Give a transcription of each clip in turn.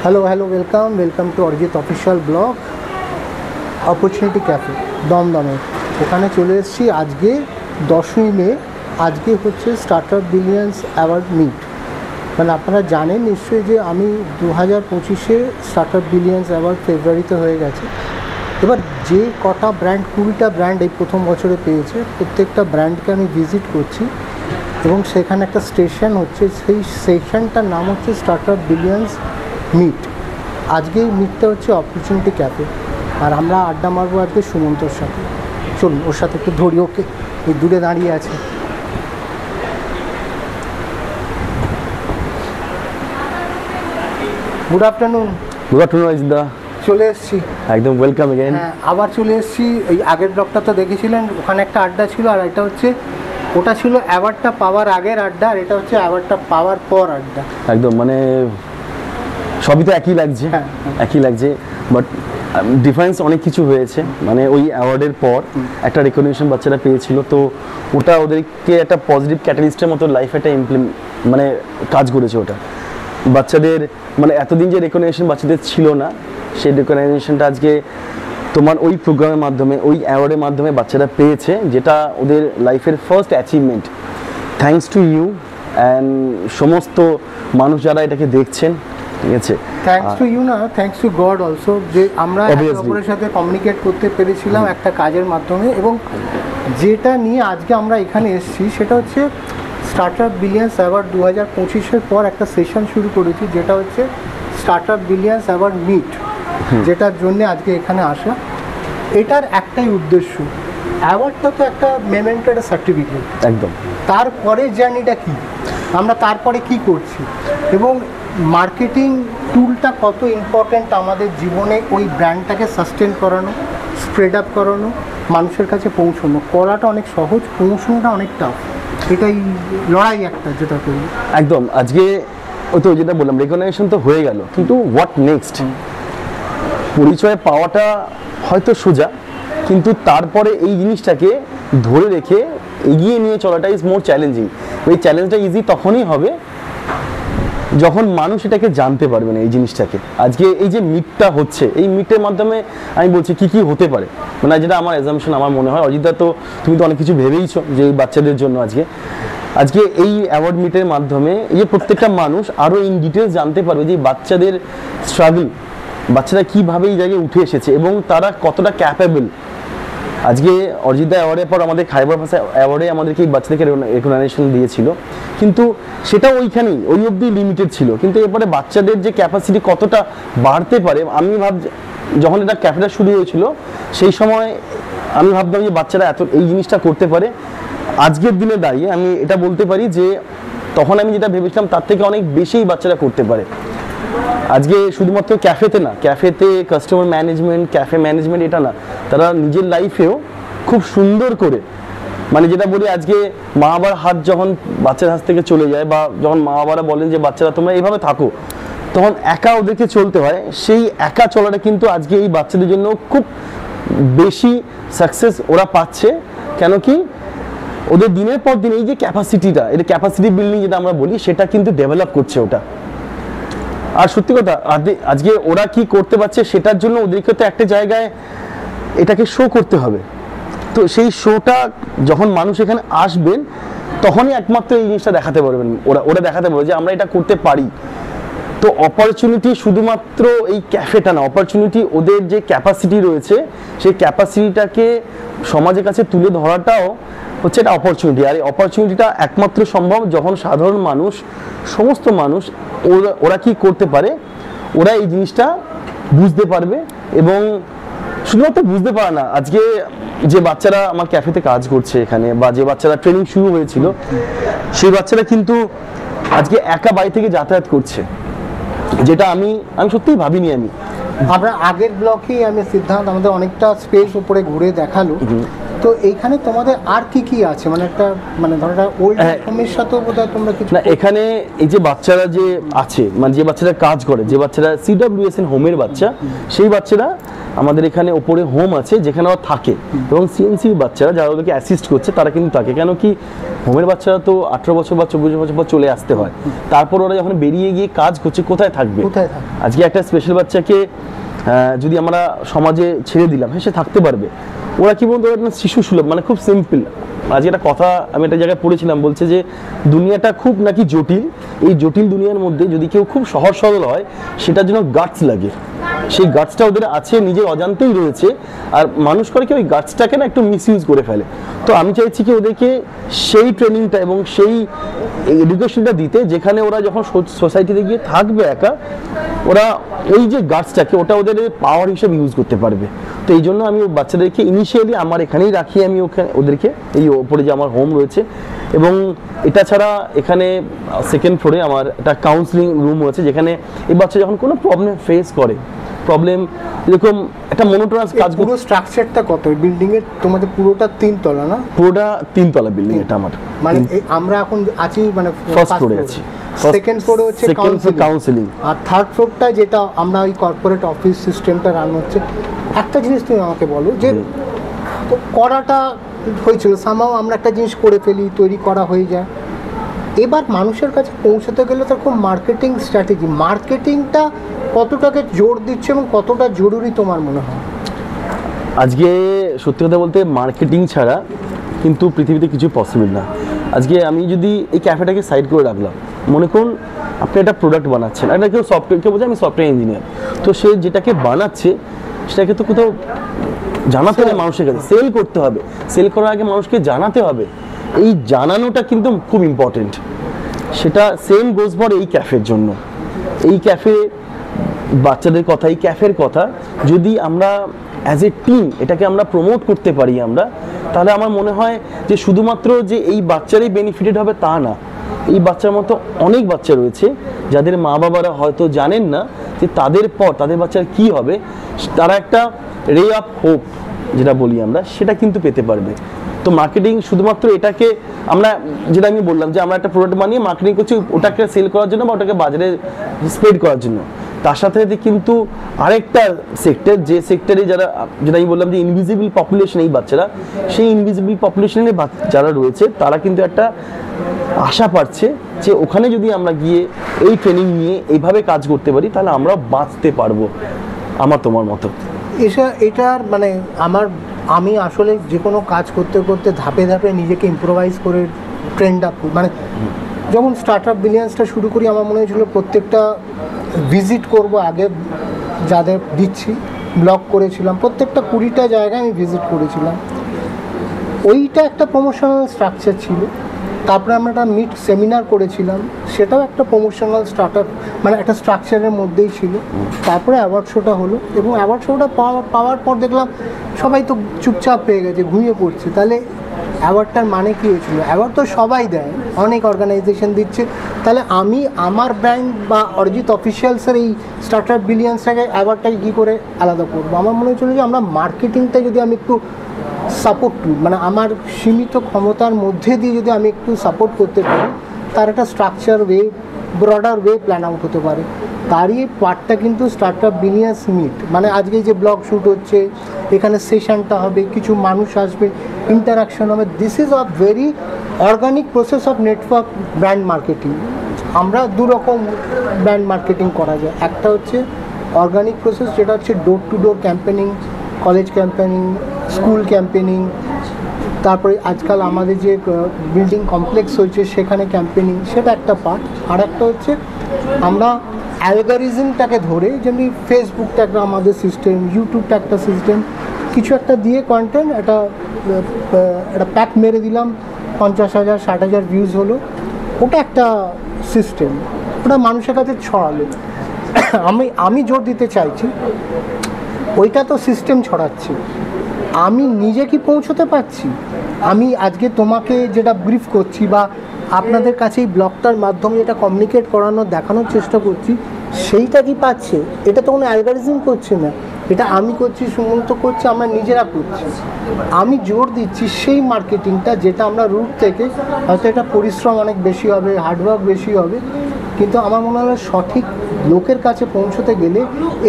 Hello welcome to Arijit official blog opportunity cafe দমদমে। ওখানে চলে এসেছি আজকে 10ই মে। আজকে হচ্ছে স্টার্টআপ বিলিয়ন্স অ্যাওয়ার্ড মিট। মানে আপনারা জানেন নিশ্চয়ই যে আমি 2025-এ স্টার্টআপ বিলিয়ন্স অ্যাওয়ার্ড ফেব্রুয়ারিতে হয়ে গেছে। এবার যে কটা ব্র্যান্ড 20টা ব্র্যান্ড এই প্রথম বছরে পেয়েছে, প্রত্যেকটা ব্র্যান্ডকে আমি ভিজিট করছি এবং সেখানে একটা স্টেশন হচ্ছে, সেই সেশনটার নাম হচ্ছে স্টার্টআপ বিলিয়ন্স মিট। আজকে এই মিটটা হচ্ছে অপরচুনিটি ক্যাফে, আর আমরা আড্ডা মারবো আজকে সুমন্তর সাথে। চলুন ওর সাথে একটু ধরি ওকে, এই দূরে দাঁড়িয়ে আছে। গুড আফটারনুন অজিতদা। চলে এসেছি একদম ওয়েলকাম এগেইন। হ্যাঁ, আবার চলে এসেছি। এই আগের ব্লগটা তো দেখেছিলেন, ওখানে একটা আড্ডা ছিল, আর এটা হচ্ছে ওটা ছিল অ্যাওয়ার্ডটা পাওয়ার আগের আড্ডা, আর এটা হচ্ছে অ্যাওয়ার্ডটা পাওয়ার পর আড্ডা। একদম মানে সবই তো একই লাগছে, একই লাগছে, বাট ডিফারেন্স অনেক কিছু হয়েছে। মানে ওই অ্যাওয়ার্ডের পর একটা রেকগনিশন বাচ্চারা পেয়েছিল, তো ওটা ওদেরকে একটা পজিটিভ ক্যাটালিস্টের মতো লাইফে একটা মানে কাজ করেছে ওটা বাচ্চাদের। মানে এতদিন যে রেকগনিশন বাচ্চাদের ছিল না, সেই রেকগনাইজেশনটা আজকে তোমার ওই প্রোগ্রামের মাধ্যমে, ওই অ্যাওয়ার্ডের মাধ্যমে বাচ্চারা পেয়েছে, যেটা ওদের লাইফের first achievement. Thanks to you and সমস্ত মানুষ যারা এটাকে দেখছেন, ঠিক আছে। থ্যাঙ্কস টু ইউ না, থ্যাঙ্কস টু গড অলসো, যে আমরা একে অপরের সাথে কমিউনিকেট করতে পেরেছিলাম একটা কাজের মাধ্যমে। এবং যেটা নিয়ে আজকে আমরা এখানে এসেছি সেটা হচ্ছে স্টার্টআপ বিলিয়ন্স অ্যাওয়ার্ড 2025-এর পর একটা সেশন শুরু করেছি, যেটা হচ্ছে স্টার্টআপ বিলিয়ন্স অ্যাওয়ার্ড মিট, যেটার জন্যে আজকে এখানে আসা। এটার একটাই উদ্দেশ্য, অ্যাওয়ার্ডটা তো একটা মেমেন্টো, একটা সার্টিফিকেট। একদম। তারপরে জার্নিটা কি, আমরা তারপরে কি করছি, এবং মার্কেটিং টুলটা কত ইম্পর্ট্যান্ট আমাদের জীবনে, ওই ব্র্যান্ডটাকে সাস্টেন করানো, স্প্রেড আপ করানো, মানুষের কাছে পৌঁছানো। করাটা অনেক সহজ, পৌঁছানোটা অনেক টাফ। এটাই লড়াই একটা, যেটা করি। একদম। আজকে ওই তো যেটা বললাম, রেকগনাইজেশন তো হয়ে গেল, কিন্তু হোয়াট নেক্সট? পরিচয় পাওয়াটা হয়তো সোজা, কিন্তু তারপরে এই জিনিসটাকে ধরে রেখে এগিয়ে নিয়ে চলাটা ইজ মোর চ্যালেঞ্জিং। এই চ্যালেঞ্জটা ইজি তখনই হবে যখন মানুষ এটাকে জানতে পারবে না, এই জিনিসটাকে। আজকে এই যে মিটটা হচ্ছে, এই মিটের মাধ্যমে আমি বলছি কি কি হতে পারে, মানে যেটা আমার অ্যাজাম্পশন, আমার মনে হয়। অজিতদা, তো তুমি তো অনেক কিছু ভেবেইছো যে এই বাচ্চাদের জন্য আজকে এই অ্যাওয়ার্ড মিটের মাধ্যমে এই যে প্রত্যেকটা মানুষ আরও ইন ডিটেলস জানতে পারবে যে বাচ্চাদের স্ট্রাগল, বাচ্চারা কীভাবে এই জায়গায় উঠে এসেছে এবং তারা কতটা ক্যাপেবল। আজকে অরিজিৎদা অ্যাওয়ার্ডের পর আমাদের খাইবার ভাষা অ্যাওয়ার্ডে আমাদেরকে এই বাচ্চাদেরকে রেকগনাইজেশন দিয়েছিল, কিন্তু সেটা ওইখানেই ওই অবধি লিমিটেড ছিল। কিন্তু এরপরে বাচ্চাদের যে ক্যাপাসিটি কতটা বাড়তে পারে, আমি যখন এটা ক্যাফেটা শুরু হয়েছিল সেই সময় আমি ভাবতাম যে বাচ্চারা এত এই জিনিসটা করতে পারে। আজকের দিনে দাঁড়িয়ে আমি এটা বলতে পারি যে তখন আমি যেটা ভেবেছিলাম তার থেকে অনেক বেশি বাচ্চারা করতে পারে। আজকে শুধুমাত্র ক্যাফেতে না, ক্যাফেতে কাস্টমার ম্যানেজমেন্ট, ক্যাফে ম্যানেজমেন্ট এটা না, তারা নিজের লাইফেও খুব সুন্দর করে, মানে যেটা বলি, আজকে মা বাবার হাত যখন বাচ্চার হাত থেকে চলে যায়, বা যখন মা বাবারা বলেন যে বাচ্চারা তোমরা এইভাবে থাকো, তখন একা ওদেরকে চলতে হয়। সেই একা চলাটা কিন্তু আজকে এই বাচ্চাদের জন্য খুব বেশি সাকসেস ওরা পাচ্ছে। কেন কি, ওদের দিনের পর দিন এই যে ক্যাপাসিটিটা, এটা ক্যাপাসিটি বিল্ডিং যেটা আমরা বলি, সেটা কিন্তু ডেভেলপ করছে ওটা। আর সত্যি কথা, আজকে ওরা কি করতে পারছে সেটার জন্য ওদেরকে তো একটা জায়গায় এটাকে শো করতে হবে। তো সেই শোটা যখন মানুষ এখানে আসবেন, তখনই একমাত্র এই জিনিসটা দেখাতে পারবেন, ওরা দেখাতে পারবে যে আমরা এটা করতে পারি। তো অপরচুনিটি শুধুমাত্র এই ক্যাফেটা না, অপরচুনিটি ওদের যে ক্যাপাসিটি রয়েছে, সেই ক্যাপাসিটিটাকে সমাজের কাছে তুলে ধরাটাও হচ্ছে একটা অপরচুনিটি। আর এই অপরচুনিটিটা একমাত্র সম্ভব যখন সাধারণ মানুষ, সমস্ত মানুষ, ওরা কি করতে পারে, ওরা এই জিনিসটা বুঝতে পারবে। এবং শুধুমাত্র বুঝতে পারে না, আজকে যে বাচ্চারা আমার ক্যাফেতে কাজ করছে এখানে, বা যে বাচ্চারা ট্রেনিং শুরু হয়েছিল, সেই বাচ্চারা কিন্তু আজকে একা বাড়ি থেকে যাতায়াত করছে, যেটা আমি সত্যিই ভাবিনি। আমরা আগের ব্লকেই আমি সিদ্ধান্ত আমাদের অনেকটা স্পেস উপরে ঘুরে দেখালো। তো এইখানে তোমাদের আর কি কি আছে, মানে একটা মানে ধরো ওল্ড হোমের সাথে বোধহয় তোমরা কিছু না, এখানে এই যে বাচ্চারা যে আছে, মানে যে বাচ্চারা কাজ করে, যে বাচ্চারা CWSN হোমের বাচ্চা, সেই বাচ্চারা আমাদের এখানে ওপরে হোম আছে যেখানে ওরা থাকে, এবং সিএনসি বাচ্চারা যারা ওদেরকে অ্যাসিস্ট করছে তারা কিন্তু থাকে। কেন কি হোমের বাচ্চারা তো 18 বছর বা 24 বছর পর চলে আসতে হয়, তারপর ওরা যখন বেরিয়ে গিয়ে কাজ করছে কোথায় থাকবে? আজকে একটা স্পেশাল বাচ্চাকে যদি আমরা সমাজে ছেড়ে দিলাম, হ্যাঁ সে থাকতে পারবে। ওরা কি বলতো, ওরা শিশু সুলভ, মানে খুব সিম্পল। আজকে একটা কথা আমি একটা জায়গায় পড়েছিলাম, বলছে যে দুনিয়াটা খুব নাকি জটিল, এই জটিল দুনিয়ার মধ্যে যদি কেউ খুব সহজ সরল হয় সেটার জন্য গাটস লাগে। সেই গাটসটা ওদের আছে, নিজের অজান্তেই রয়েছে, আর মানুষ করে কি ওই গাটসটাকে না একটু মিসইউজ করে ফেলে। তো আমি চাইছি কি ওদেরকে সেই ট্রেনিংটা এবং সেই এডুকেশনটা দিতে, যেখানে ওরা যখন সোসাইটিতে গিয়ে থাকবে একা, ওরা এই যে গাটসটাকে ওটা ওদের পাওয়ার হিসেবে ইউজ করতে পারবে। তো এই জন্য আমি বাচ্চাদেরকে ইনিশিয়ালি আমার এখানেই রাখি, আমি ওদেরকে এই ওপরে যে আমার হোম রয়েছে, এবং এটা ছাড়া এখানে সেকেন্ড ফ্লোরে আমার একটা কাউন্সিলিং রুম আছে, যেখানে এই বাচ্চা যখন কোনো প্রবলেম ফেস করে, প্রবলেম এরকম একটা মনোটোনাস কাজ। পুরো স্ট্রাকচারটা কত বিল্ডিং এর? তোমাদের পুরোটা 3 তলা না? পুরোটা 3 তলা বিল্ডিং এটা আমার। মানে আমরা এখন আছি মানে ফার্স্ট ফ্লোরে আছি, সেকেন্ড ফ্লোরে হচ্ছে কাউন্সিলিং, আর থার্ড ফ্লোরটা যেটা আমরা ওই কর্পোরেট অফিস সিস্টেমটা রান হচ্ছে। একটা জিনিস তুমি আমাকে বলো যে করাটা হয়েছিল সামাও, আমরা একটা জিনিস করে ফেলি, তৈরি করা হয়ে যায়, এবার মানুষের কাছে পৌঁছতে গেলে তো খুব মার্কেটিং স্ট্র্যাটেজি, মার্কেটিংটা কতটাকে জোর দিচ্ছে এবং কতটা জরুরি তোমার মনে হয়? আজকে সত্যি কথা বলতে মার্কেটিং ছাড়া কিন্তু পৃথিবীতে কিছু পসিবল না। আজকে আমি যদি এই ক্যাফেটাকে সাইড করে রাখলাম, মনে করুন আপনি একটা প্রোডাক্ট বানাচ্ছেন, একটা কেউ সফটওয়্যার, কেউ বলছে আমি সফটওয়্যার ইঞ্জিনিয়ার, তো সে যেটাকে বানাচ্ছে সেটাকে তো কোথাও জানাতে হবে মানুষের কাছে, সেল করতে হবে, সেল করার আগে মানুষকে জানাতে হবে। এই জানানোটা কিন্তু খুব ইম্পর্টেন্ট। সেটা সেম গোজ ফর এই ক্যাফের জন্য। এই ক্যাফে বাচ্চাদের কথা, এই ক্যাফের কথা যদি আমরা অ্যাজ এ টিম এটাকে আমরা প্রমোট করতে পারি আমরা, তাহলে আমার মনে হয় যে শুধুমাত্র যে এই বাচ্চারাই বেনিফিটেড হবে তা না, এই বাচ্চার মতো অনেক বাচ্চা রয়েছে যাদের মা বাবারা হয়তো জানেন না যে তাদের পর তাদের বাচ্চার কি হবে, তারা একটা রে অফ হোপ যেটা বলি আমরা, সেটা কিন্তু পেতে পারবে। তো মার্কেটিং শুধুমাত্র এটাকে আমরা, যেটা আমি বললাম যে আমরা একটা প্রোডাক্ট বানিয়ে মার্কেটিং করছি ওটাকে সেল করার জন্য বা ওটাকে বাজারে স্প্রেড করার জন্য, তার সাথে সাথে কিন্তু আরেকটা সেক্টর, যে সেক্টরে যেটা আমি বললাম যে ইনভিজিবল পপুলেশন, এই বাচ্চারা, সেই ইনভিজিবল পপুলেশনের যারা রয়েছে তারা কিন্তু একটা আশা পাচ্ছে যে ওখানে যদি আমরা গিয়ে এই ট্রেনিং নিয়ে এইভাবে কাজ করতে পারি তাহলে আমরা বাঁচতে পারবো, আমার তোমার মতো। এটার মানে আমি আসলে যে কোনো কাজ করতে করতে ধাপে ধাপে নিজেকে ইম্প্রোভাইজ করে ট্রেন্ড আপ, মানে যখন স্টার্ট আপ বিলিয়ন্সটা শুরু করি আমার মনে হয়েছিল প্রত্যেকটা ভিজিট করব, আগে যাদের দিচ্ছি ব্লগ করেছিলাম, প্রত্যেকটা 20টা জায়গায় আমি ভিজিট করেছিলাম। ওইটা একটা প্রমোশনাল স্ট্রাকচার ছিল। তারপরে আমরা একটা মিট সেমিনার করেছিলাম, সেটাও একটা প্রমোশনাল স্টার্টআপ মানে একটা স্ট্রাকচারের মধ্যেই ছিল। তারপরে অ্যাওয়ার্ড শোটা হলো, এবং অ্যাওয়ার্ড শোটা পাওয়ার পর দেখলাম সবাই তো চুপচাপ পেয়ে গেছে, ঘুমিয়ে পড়ছে। তাহলে অ্যাওয়ার্ডটার মানে কী হয়েছিল? অ্যাওয়ার্ড তো সবাই দেয়, অনেক অর্গানাইজেশন দিচ্ছে, তাহলে আমি আমার ব্র্যান্ড বা অরিজিৎ অফিসিয়ালসের এই স্টার্টআপ বিলিয়ন্সটাকে অ্যাওয়ার্ডটাকে কী করে আলাদা করবো? আমার মনে হয়েছিল যে আমরা মার্কেটিংটা যদি আমি একটু সাপোর্ট করি, মানে আমার সীমিত ক্ষমতার মধ্যে দিয়ে যদি আমি একটু সাপোর্ট করতে পারি, তার একটা structure way, broader way plan out হতে পারে। তারই পার্টটা কিন্তু স্টার্টআপ বিলিয়ন্স মিট, মানে আজকে যে ব্লগ শ্যুট হচ্ছে, এখানে সেশনটা হবে, কিছু মানুষ আসবে, ইন্টারাকশন হবে, this is a very organic process of network brand marketing. আমরা দুরকম ব্র্যান্ড মার্কেটিং করা যায়, একটা হচ্ছে অর্গানিক প্রসেস, যেটা হচ্ছে door to door campaigning, college campaigning, school campaigning, তারপরে আজকাল আমাদের যে বিল্ডিং কমপ্লেক্স হয়েছে সেখানে ক্যাম্পেনিং, সেটা একটা পার্ট। আর একটা হচ্ছে আমরা অ্যালগরিজমটাকে ধরে, যেমনি ফেসবুকটা একটা আমাদের সিস্টেম, ইউটিউবটা একটা সিস্টেম, কিছু একটা দিয়ে কন্টেন্ট একটা প্যাক মেরে দিলাম, 50,000 60,000 ভিউজ হলো, ওটা একটা সিস্টেম, ওটা মানুষের কাছে ছড়ালো। আমি জোর দিতে চাইছি, ওইটা তো সিস্টেম ছড়াচ্ছে, আমি নিজে কি পৌঁছতে পারছি? আমি আজকে তোমাকে যেটা ব্রিফ করছি বা আপনাদের কাছে এই ব্লগটার মাধ্যমে যেটা কমিউনিকেট করানোর দেখানোর চেষ্টা করছি, সেইটা কি পাচ্ছে? এটা তো কোনো অ্যালগরিজম করছে না, এটা আমি করছি, সুমন্ত করছে, আমরা নিজেরা করছি। আমি জোর দিচ্ছি সেই মার্কেটিংটা, যেটা আমরা রুট থেকে হয়তো এটা পরিশ্রম অনেক বেশি হবে, হার্ডওয়ার্ক বেশি হবে, কিন্তু আমার মনে হয় সঠিক লোকের কাছে পৌঁছতে গেলে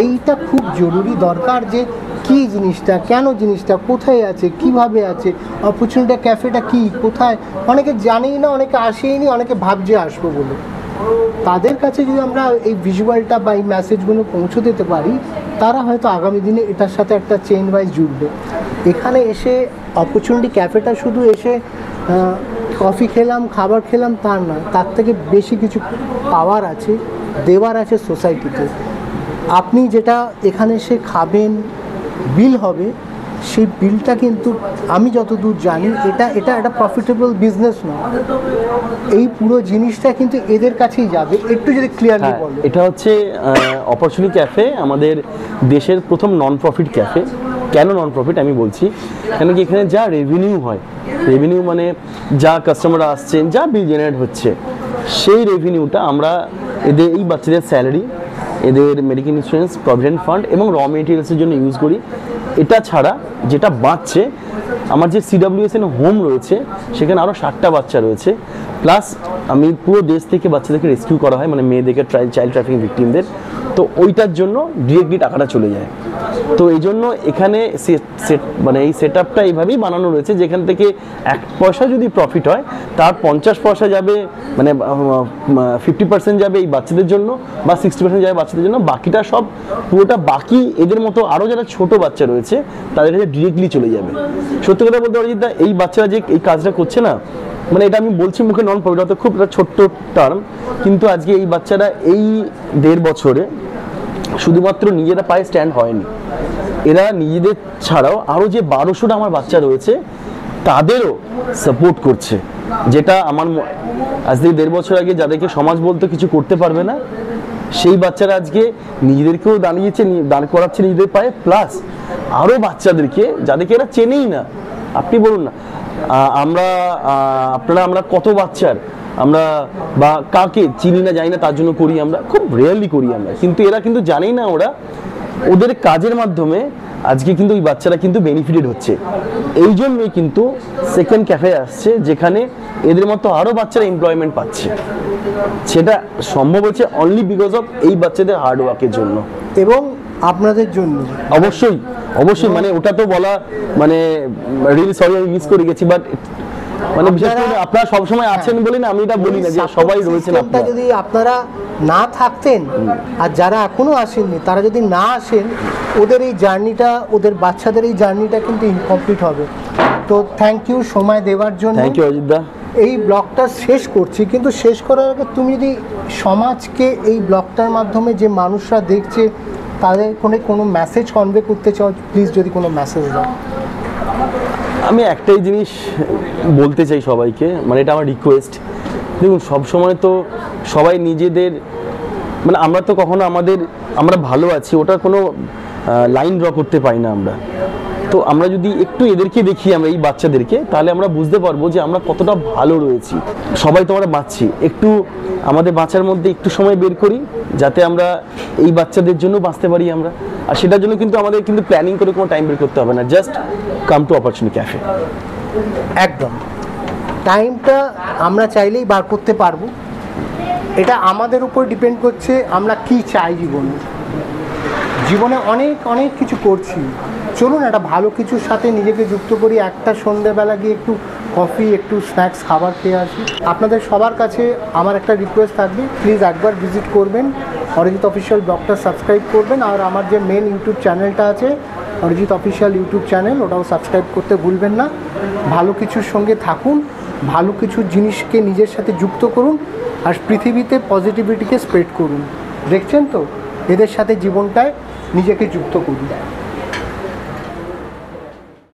এইটা খুব জরুরি দরকার, যে কী জিনিসটা, কেন জিনিসটা, কোথায় আছে, কিভাবে আছে, অপরচুনিটি ক্যাফেটা কি, কোথায়, অনেকে জানেই না, অনেকে আসেই নি, অনেকে ভাবছে আসবো বলে। তাদের কাছে যদি আমরা এই ভিজুয়ালটা বা এই মেসেজগুলো পৌঁছে দিতে পারি, তারা হয়তো আগামী দিনে এটার সাথে একটা চেইন ওয়াইজ জুড়বে। এখানে এসে অপরচুনিটি ক্যাফেটা শুধু এসে কফি খেলাম, খাবার খেলাম তার না, তার থেকে বেশি কিছু পাওয়ার আছে, দেওয়ার আছে সোসাইটিতে। আপনি যেটা এখানে এসে খাবেন, বিল হবে, সেই বিলটা কিন্তু আমি যতদূর জানি এটা একটা প্রফিটেবল বিজনেস নয়। এই পুরো জিনিসটা কিন্তু এদের কাছেই যাবে। একটু যদি ক্লিয়ারলি বলো। এটা হচ্ছে অপরচুনিটি ক্যাফে আমাদের দেশের প্রথম নন প্রফিট ক্যাফে। কেন নন প্রফিট আমি বলছি, কেন কি এখানে যা রেভিনিউ হয়, রেভিনিউ মানে যা কাস্টমার আসছেন, যা বিল জেনারেট হচ্ছে, সেই রেভিনিউটা আমরা এদের এই বাচ্চাদের স্যালারি, এদের মেডিকেল ইন্স্যুরেন্স, প্রভিডেন্ট ফান্ড এবং র মেটেরিয়ালসের জন্য ইউজ করি। এটা ছাড়া যেটা বাঁচছে, আমার যে CWSN হোম রয়েছে সেখানে আরও 60টা বাচ্চা রয়েছে, প্লাস আমি পুরো দেশ থেকে বাচ্চাদেরকে রেস্কিউ করা হয়, মানে মেয়েদেরকে চাইল্ড ট্রাফিকিং ভিকটিমদের, তো ওইটার জন্য ডিরেক্টলি টাকাটা চলে যায়। তো এই জন্য এখানে মানে এই সেট আপটা এইভাবেই বানানো রয়েছে, যেখান থেকে 1 পয়সা যদি প্রফিট হয় তার 50 পয়সা যাবে, মানে 50% যাবে এই বাচ্চাদের জন্য, বা 60% যাবে বাচ্চাদের জন্য, বাকিটা সব পুরোটা বাকি এদের মতো আরও যারা ছোট বাচ্চা রয়েছে তাদের কাছে ডিরেক্টলি চলে যাবে। সত্যি কথা বলতে অরিজিৎ দা, এই বাচ্চারা যে এই কাজটা করছে না, মানে এটা আমি বলছি মুখে নন প্রফিট, অত খুব একটা ছোট্ট টার্ম, কিন্তু আজকে এই বাচ্চারা এই 1.5 বছরে শুধুমাত্র নিজেরা পায়ে স্ট্যান্ড হয়নি, এরা নিজেদের ছাড়াও আরও যে 1200টা আমার বাচ্চা রয়েছে তাদেরও সাপোর্ট করছে। যেটা আমার আজ থেকে 1.5 বছর আগে যাদেরকে সমাজ বলতে কিছু করতে পারবে না, সেই বাচ্চারা আজকে নিজেদেরকেও দাঁড় করাচ্ছে নিজেদের পায়ে, প্লাস আরও বাচ্চাদেরকে যাদেরকে এরা চেনেই না। আপনি বলুন না, আমরা কত বাচ্চার আমরা বা কাকে চিনি না জানি না তার জন্য করি, আমরা খুব রেয়ারলি করি আমরা, কিন্তু এরা কিন্তু জানেই না ওদের কাজের মাধ্যমে আজকে কিন্তু ওই বাচ্চারা কিন্তু বেনিফিটেড হচ্ছে। এই জন্যই কিন্তু সেকেন্ড ক্যাফে আসছে, যেখানে এদের মতো আরও বাচ্চারা এমপ্লয়মেন্ট পাচ্ছে। সেটা সম্ভব হচ্ছে অনলি বিকজ অফ এই বাচ্চাদের হার্ড ওয়ার্কের জন্য এবং আপনাদের জন্য। অবশ্যই অবশ্যই, মানে ওটা তো বলা, মানে রিয়েলি সরি আমি মিস করে গেছি, বাট মানে বিশেষ করে আপনারা সবসময় আছেন বলে না, আমি এটা বলি না যে সবাই রয়েছেন। আপনারা যদি আপনারা না থাকতেন আর যারা এখনো আসেননি তারা যদি না আসেন, ওদের এই জার্নিটা, ওদের বাচ্চাদের এই জার্নিটা কিন্তু ইনকমপ্লিট হবে। তো থ্যাংক ইউ সময় দেওয়ার জন্য। থ্যাংক ইউ অজিত দা। এই ব্লগটা শেষ করছি, কিন্তু শেষ করার আগে তুমি যদি সমাজকে এই ব্লগটার মাধ্যমে যে মানুষরা দেখছে তাদের কোনো মেসেজ কনভে করতে চাও, প্লিজ যদি কোনো মেসেজ দাও। আমি একটাই জিনিস বলতে চাই সবাইকে, মানে এটা আমার রিকোয়েস্ট। দেখুন, সবসময় তো সবাই নিজেদের, মানে আমরা তো কখনো আমরা ভালো আছি ওটার কোনো লাইন ড্র করতে পারি না আমরা। তো আমরা যদি একটু এদেরকে দেখি, আমরা এই বাচ্চাদেরকে, তাহলে আমরা বুঝতে পারবো যে আমরা কতটা ভালো রয়েছি। সবাই তো আমরা বাঁচছি, একটু আমাদের বাঁচার মধ্যে একটু সময় বের করি, যাতে আমরা এই বাচ্চাদের জন্য বাঁচতে পারি আমরা। আর সেটার জন্য কিন্তু আমাদের কিন্তু প্ল্যানিং করে কোনো টাইম বের করতে হবে না, just come to opportunity cafe. একদম, টাইমটা আমরা চাইলেই বার করতে পারবো। এটা আমাদের উপর ডিপেন্ড করছে আমরা কি চাই জীবনে অনেক অনেক কিছু করছি, চলুন একটা ভালো কিছুর সাথে নিজেকে যুক্ত করি। একটা সন্ধ্যেবেলা গিয়ে একটু কফি, একটু স্ন্যাক্স খাবার খেয়ে আসি। আপনাদের সবার কাছে আমার একটা রিকোয়েস্ট থাকবে, প্লিজ একবার ভিজিট করবেন, অরিজিৎ অফিসিয়াল ব্লগটা সাবস্ক্রাইব করবেন। আর আমার যে মেন ইউটিউব চ্যানেলটা আছে, অরিজিৎ অফিসিয়াল ইউটিউব চ্যানেল, ওটাও সাবস্ক্রাইব করতে ভুলবেন না। ভালো কিছুর সঙ্গে থাকুন, ভালো কিছু জিনিসকে নিজের সাথে যুক্ত করুন, আর পৃথিবীতে পজিটিভিটিকে স্প্রেড করুন। দেখছেন তো, এদের সাথে জীবনটায় নিজেকে যুক্ত করুন।